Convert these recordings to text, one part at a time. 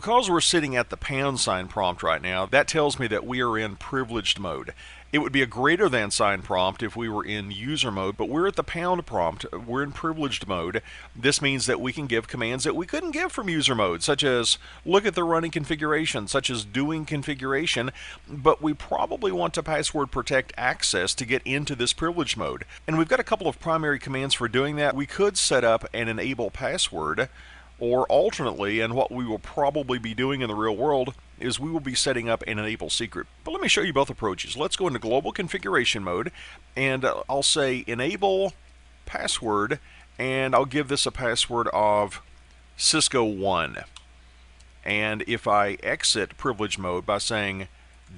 Because we're sitting at the # prompt right now, that tells me that we are in privileged mode. It would be a greater than sign prompt if we were in user mode, but we're at the # prompt. We're in privileged mode. This means that we can give commands that we couldn't give from user mode, such as look at the running configuration, such as doing configuration, but we probably want to password protect access to get into this privileged mode. And we've got a couple of primary commands for doing that. We could set up an enable password, or alternately, and what we will probably be doing in the real world, is we will be setting up an enable secret. But let me show you both approaches. Let's go into global configuration mode, and I'll say enable password, and I'll give this a password of Cisco1. And if I exit privilege mode by saying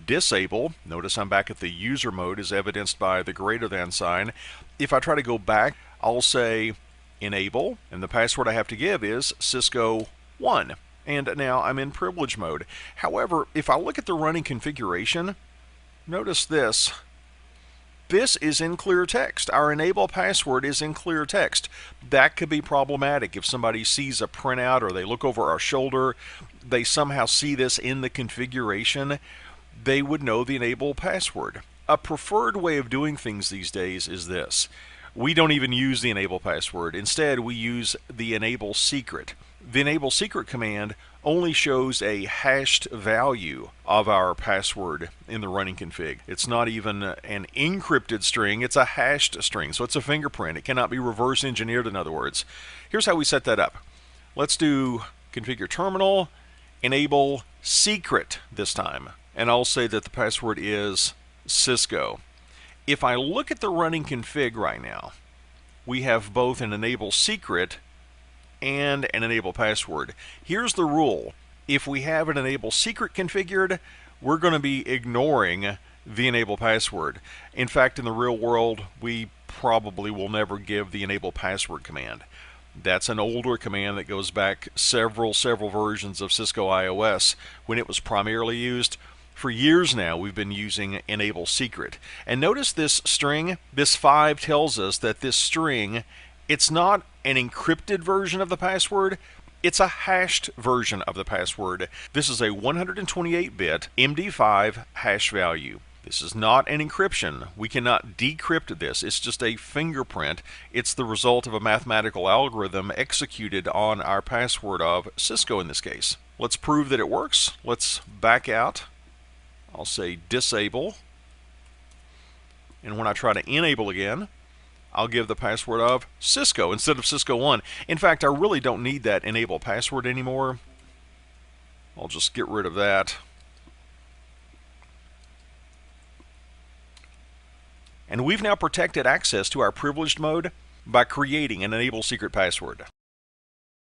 disable, notice I'm back at the user mode as evidenced by the greater than sign. If I try to go back, I'll say enable, and the password I have to give is Cisco1. And now I'm in privilege mode. However, if I look at the running configuration, notice this. This is in clear text. Our enable password is in clear text. That could be problematic if somebody sees a printout or they look over our shoulder, they somehow see this in the configuration, they would know the enable password. A preferred way of doing things these days is this. We don't even use the enable password. Instead, we use the enable secret. The enable secret command only shows a hashed value of our password in the running config. It's not even an encrypted string, it's a hashed string. So it's a fingerprint. It cannot be reverse engineered, in other words. Here's how we set that up. Let's do configure terminal, enable secret this time. And I'll say that the password is Cisco. If I look at the running config right now, we have both an enable secret and an enable password. Here's the rule. If we have an enable secret configured, we're going to be ignoring the enable password. In fact, in the real world, we probably will never give the enable password command. That's an older command that goes back several versions of Cisco iOS when it was primarily used. For years now, we've been using enable secret. And notice this string, this 5 tells us that this string, it's not an encrypted version of the password, it's a hashed version of the password. This is a 128-bit MD5 hash value. This is not an encryption. We cannot decrypt this. It's just a fingerprint. It's the result of a mathematical algorithm executed on our password of Cisco in this case. Let's prove that it works. Let's back out. I'll say disable, and when I try to enable again, I'll give the password of Cisco instead of Cisco1. In fact, I really don't need that enable password anymore. I'll just get rid of that. And we've now protected access to our privileged mode by creating an enable secret password.